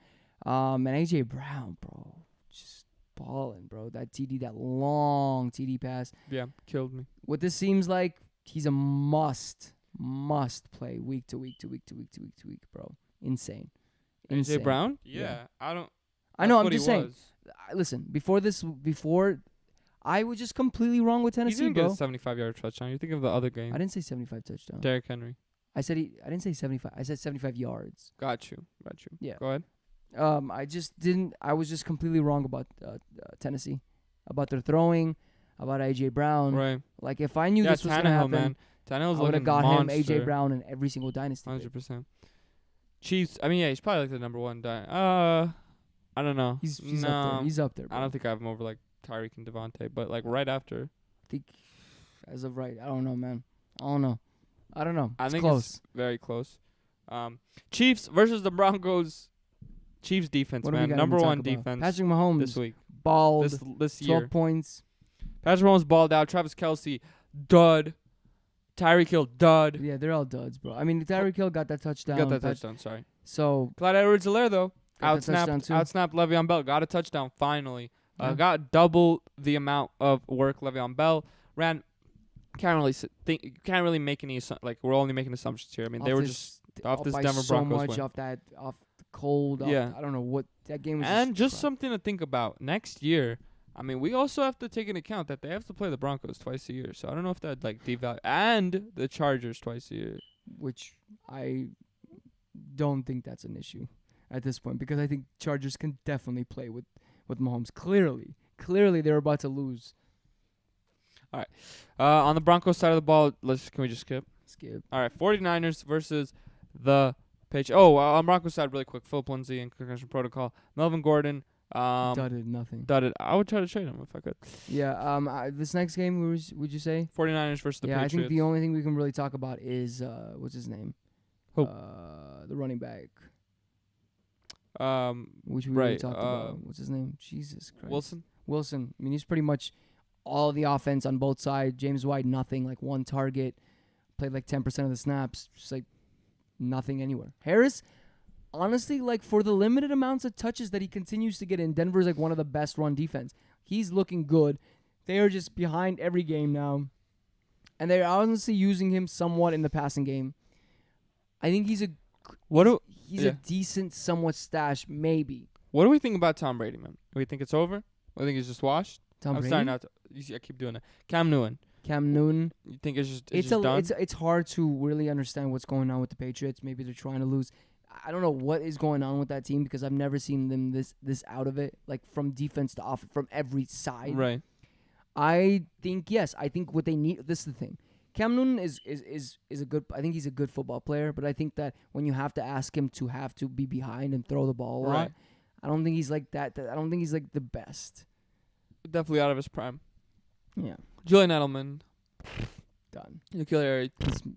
And AJ Brown, bro, just balling, bro. That TD, that long TD pass. Yeah, killed me. What this seems like, he's a must play week to week, bro. Insane. AJ Brown? Yeah. Yeah, I don't. I know. that's I'm what just he saying. was. Listen, before I was just completely wrong with He Tennessee, didn't get bro. a 75-yard touchdown. You think of the other game. I didn't say 75 touchdown. Derrick Henry. I didn't say 75. I said 75 yards. Got you. Yeah. Go ahead. I just didn't. I was just completely wrong about Tennessee, about their throwing, about AJ Brown. Right. Like if I knew Yeah, this was gonna Tannehill, happen, man. Tannehill's I would looking have got monster. him AJ Brown in every single dynasty. 100%. Chiefs. I mean, yeah, he's probably like the number one. I don't know. He's no, up there. He's up there. Bro. I don't think I have him over like Tyreek and Devontae, but like right after. think as of right. I don't know, man. I don't know. I It's think close. it's very close. Chiefs versus the Broncos. Chiefs defense, What do we man. got Number to talk one about? defense Patrick Mahomes this week. balled. This 12 year. points. Patrick Mahomes balled out. Travis Kelce, dud. Tyreek Hill, dud. Yeah, they're all duds, bro. I mean, Tyreek Hill got that touchdown. Got that touchdown, sorry. So Clyde Edwards-Helaire, though. got that touchdown Outsnapped too. Le'Veon Bell. Got a touchdown, finally. Yeah. Got double the amount of work Le'Veon Bell ran. Can't really make any we're only making assumptions here. I mean, they were just off this by Denver so Broncos much win. off the cold. Yeah. I don't know what that game was. And just crap. something to think about next year. I mean, we also have to take into account that they have to play the Broncos twice a year. So I don't know if that devalue and the Chargers twice a year. which I don't think that's an issue at this point because I think Chargers can definitely play with Mahomes. Clearly they're about to lose. On the Broncos side of the ball, can we just skip? Skip. All right, 49ers versus the Patriots. Oh, on Broncos side, really quick, Philip Lindsay and concussion protocol. Melvin Gordon. Dudded nothing. Dudded. I would try to trade him if I could. Yeah. This next game, would you say? 49ers versus the yeah, Patriots. I think the only thing we can really talk about is what's his name? Who? The running back. Which we right, already talked about. What's his name? Jesus Christ. Wilson. I mean, he's pretty much all the offense on both sides. James White, nothing. Like one target. Played like 10% of the snaps. Just like nothing anywhere. Harris, honestly, like for the limited amounts of touches that he continues to get in, Denver's like one of the best run defense. He's looking good. They are just behind every game now. And they're honestly using him somewhat in the passing game. I think he's a decent, somewhat stash, maybe. What do we think about Tom Brady, man? Do we think it's over? I think he's just washed. Tom Brady? starting out. You see, I keep doing it. Cam Newton. You think it's just done? It's hard to really understand what's going on with the Patriots. Maybe they're trying to lose. I don't know what is going on with that team because I've never seen them this out of it, like from defense to offense, from every side. Right. I think yes. I think what they need. This is the thing. Cam Newton is a good. I think he's a good football player, but I think that when you have to ask him to have to be behind and throw the ball a lot, Right. I don't think he's like that. I don't think he's like the best. Definitely out of his prime. Yeah, Julian Edelman. done. Nikhil Harry.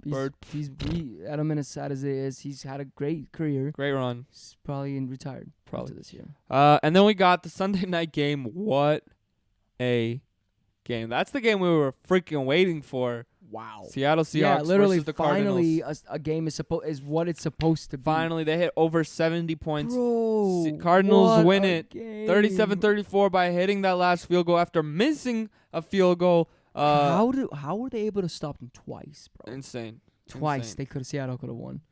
Bird. He's Edelman, as sad as it is, he's had a great career. Great run. He's probably retired Probably. after this year. And then we got the Sunday night game. What a game. That's the game we were freaking waiting for. Wow. Seattle Seahawks Yeah, literally. versus the Cardinals. Finally, a game is what it's supposed to be. Finally, they hit over 70 points. Bro, Cardinals what win a it game. 37-34 by hitting that last field goal after missing a field goal. How were they able to stop them twice, bro? Insane. Twice. Insane. Seattle could have won.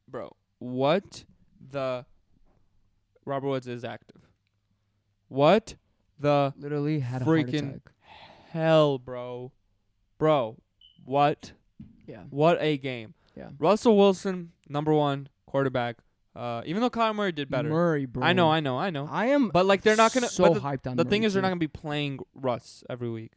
Bro, what the Robert Woods is active. What the Literally had a heart freaking attack. hell, bro? Bro, what? Yeah. What a game. Yeah. Russell Wilson, number 1 quarterback. Even though Kyler Murray did better. Murray, bro. I know. I am But like they're not gonna. so but hyped on the Murray thing is, they're too. not gonna be playing Russ every week.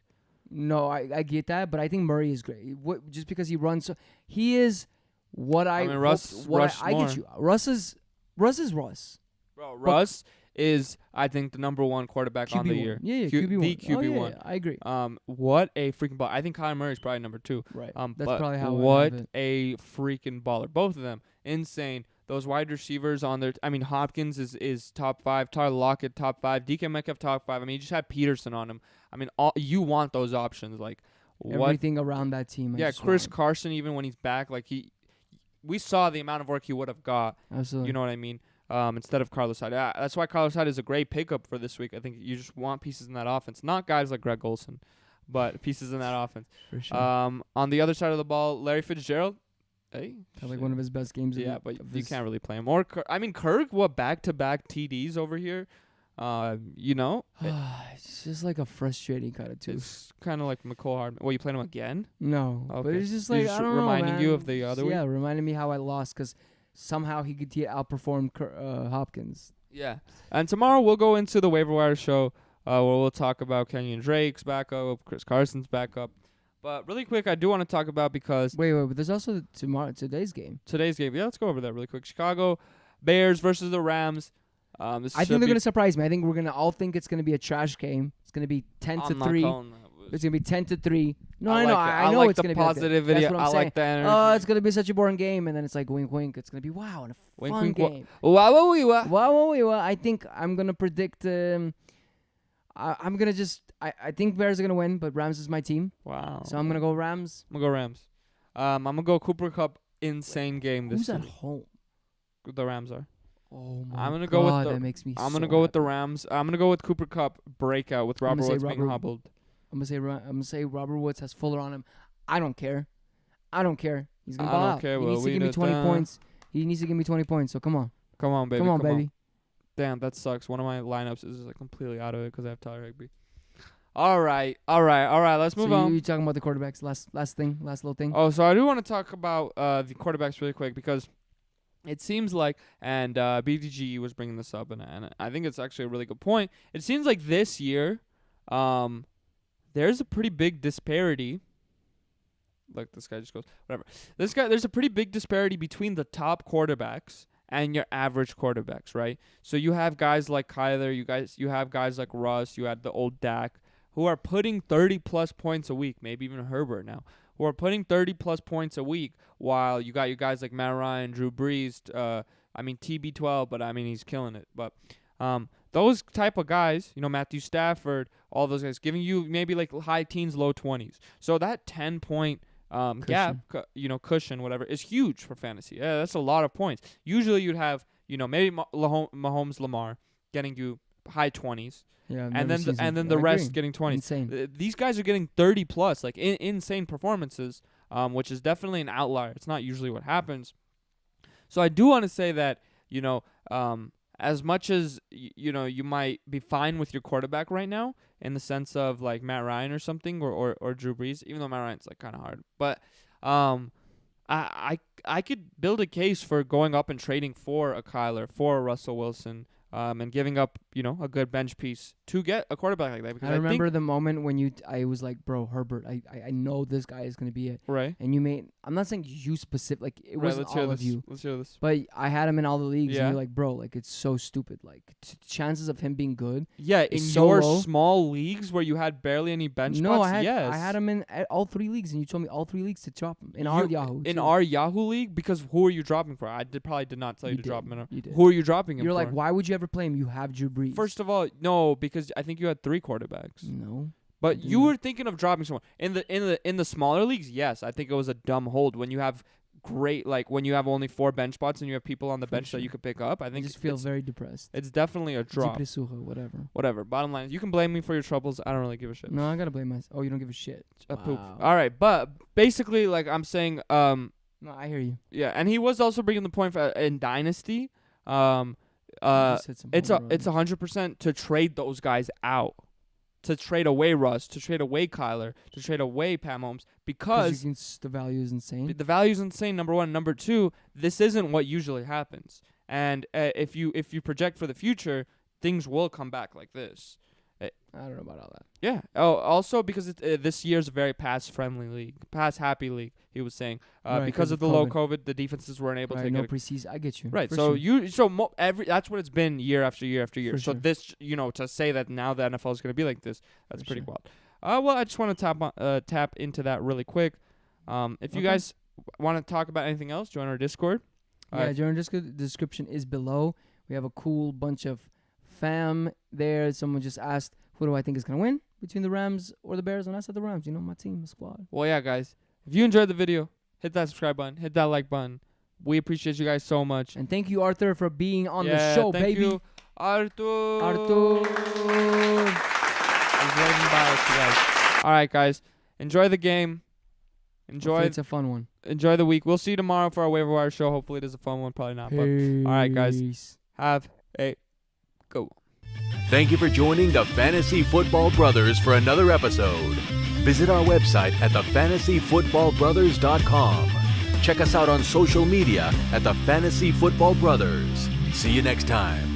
No, I get that, but I think Murray is great. Just because he runs, he is what I. I mean, hoped- Russ what rushed I get more. you. Russ is Russ. Bro, Russ is, I think, the number 1 quarterback on the QB1. year. Yeah, Q- QB1. the Oh, QB1. yeah, I agree. What a freaking ball! I think Kyler Murray is probably number 2. Right. That's That's probably how. I What have it. a freaking baller! Both of them, insane. Those wide receivers on their. I mean, Hopkins is top 5. Tyler Lockett top 5. DK Metcalf top 5. I mean, you just had Peterson on him. I mean, you want those options like what? Everything around that team. I Yeah, just Chris want. Carson. Even when he's back, like we saw the amount of work he would have got. Absolutely. You know what I mean? Instead of Carlos Hyde. That's why Carlos Hyde is a great pickup for this week. I think you just want pieces in that offense. Not guys like Greg Olson, but pieces in that offense. For sure. On the other side of the ball, Larry Fitzgerald. Hey. Had, like one of his best games. Yeah, of but of you his- can't really play him. Or Kirk, what back-to-back TDs over here? You know, it's just like a frustrating kind of too. it's kind of like McCole Hardman. Well, you played him again? No, but Okay. it's just He's like just I don't reminding know, you man. of the other Yeah, reminding me how I lost because somehow he outperformed Hopkins. Yeah. And tomorrow we'll go into the waiver wire show where we'll talk about Kenyon Drake's backup, Chris Carson's backup. But really quick, I do want to talk about because Wait, but there's also today's game. today's game. Yeah, let's go over that really quick. Chicago Bears versus the Rams. This I should think they're be- gonna surprise me. I think we're gonna all think it's gonna be a trash game. It's gonna be 10 to I'm not 3. calling that. It's gonna be 10 to 3. No, I I know. like it. I know like it's the gonna be like that. positivity. That's what I'm I saying. like the energy. Oh, it's gonna be such a boring game, and then it's like wink, wink. It's gonna be wow and a Wink, fun wink, wa- game. Wow. Well, I think I'm gonna predict. I'm gonna just. I think Bears are gonna win, but Rams is my team, Wow. so I'm gonna go Rams. I'm gonna go Rams. I'm gonna go Cooper Cup. Insane game this Who's at week. home? The Rams are. Oh my I'm gonna God, go with the- that makes me. I'm so gonna go with the happy. Rams. I'm gonna go with Cooper Cup breakout with I'm Robert gonna say Woods being Robert- hobbled. I'm gonna say Robert Woods has Fuller on him. I don't care. He's gonna I ball don't out. care, He well, needs to we give me did 20 that. points. He needs to give me 20 points. So come on, Come on, baby. come on, baby. Damn, that sucks. One of my lineups is like completely out of it because I have Tyler Higbee. All right. Let's move so on. you talking about the quarterbacks? Last little thing. Oh, so I do want to talk about the quarterbacks really quick because it seems like, and BDG was bringing this up, and I think it's actually a really good point. It seems like this year, there's a pretty big disparity. Like this guy just goes, whatever. There's a pretty big disparity between the top quarterbacks and your average quarterbacks, right? So you have guys like Kyler, you have guys like Russ, you had the old Dak, who are putting 30+ points a week, maybe even Herbert now, who are putting 30+ points a week, while you got your guys like Matt Ryan, Drew Brees, TB12, but I mean he's killing it. But those type of guys, Matthew Stafford, all those guys, giving you maybe like high teens, low 20s. So that 10-point gap, cushion, whatever, is huge for fantasy. Yeah, that's a lot of points. Usually you'd have, maybe Mahomes, Lamar getting you high 20s. Yeah, I've And never then seen the something. I rest agree. getting 20s. Insane. These guys are getting 30+, like insane performances, which is definitely an outlier. It's not usually what happens. So I do want to say that, as much as you might be fine with your quarterback right now, in the sense of like Matt Ryan or something, or Drew Brees, even though Matt Ryan's like kind of hard, but I could build a case for going up and trading for a Kyler, for a Russell Wilson, and giving up, a good bench piece to get a quarterback like that. Because I remember the moment when I was like, bro, Herbert, I know this guy is gonna be it. right. And you made. I'm not saying you specific. Like it Right, wasn't let's hear all of this. you. Let's hear this. But I had him in all the leagues, Yeah. and you're like, bro, like it's so stupid. Like chances of him being good. Yeah, in It's so your low. small leagues where you had barely any bench No, spots, I yes. had him in all 3 leagues, and you told me all 3 leagues to drop him in our Yahoo. In too. our Yahoo league, because who are you dropping for? I probably did not tell you, You to drop did. him. You did. Who are you dropping him You're for? like, why would you ever play him? You have Drew Brees. First of all, no, because I think you had 3 quarterbacks. No. But do you not. were thinking of dropping someone in the smaller leagues. Yes, I think it was a dumb hold when you have when you have only 4 bench spots and you have people on the For bench sure. that you could pick up. I I think just feel it's, very depressed. it's definitely a drop. Depressura, whatever. Whatever. Bottom line is, you can blame me for your troubles. I don't really give a shit. No, I gotta blame myself. Oh, you don't give a shit. A poop. Wow. All right, but basically, like I'm saying, No, I hear you. yeah, and he was also bringing the point for, in Dynasty. You just hit some It's home it's runs. 100% to trade those guys out, to trade away Russ, to trade away Kyler, to trade away Pat Mahomes, 'Cause because the value is insane. the value's insane. Number one, number two, this isn't what usually happens, and if you project for the future, things will come back like this. I don't know about all that. Yeah. Oh, also because this year's a very pass-friendly league, pass-happy league. He was saying Right, because 'cause of of the low COVID. COVID, the defenses weren't able Right, to no get preseason. I get you. right. For So sure. every that's what it's been year after year after year. For So sure. this to say that now the NFL is going to be like this, that's For pretty sure. wild. Well, I just want to tap into that really quick. If you Okay. guys want to talk about anything else, join our Discord. Yeah, join the description is below. We have a cool bunch of fam there. Someone just asked, who do I think is going to win between the Rams or the Bears? And I said the Rams. You know, my team, my squad. Well, yeah, guys. If you enjoyed the video, hit that subscribe button, hit that like button. We appreciate you guys so much. And thank you, Arthur, for being on the Yeah, show, thank baby. you, Arthur. Arthur. He's waving by us, you guys. All right, guys. Enjoy the game. Hopefully it's a fun one. Enjoy the week. We'll see you tomorrow for our waiver wire show. Hopefully it is a fun one. Probably not. But all right, guys. Peace. have a go. Thank you for joining the Fantasy Football Brothers for another episode. Visit our website at thefantasyfootballbrothers.com. Check us out on social media at the Fantasy Football Brothers. See you next time.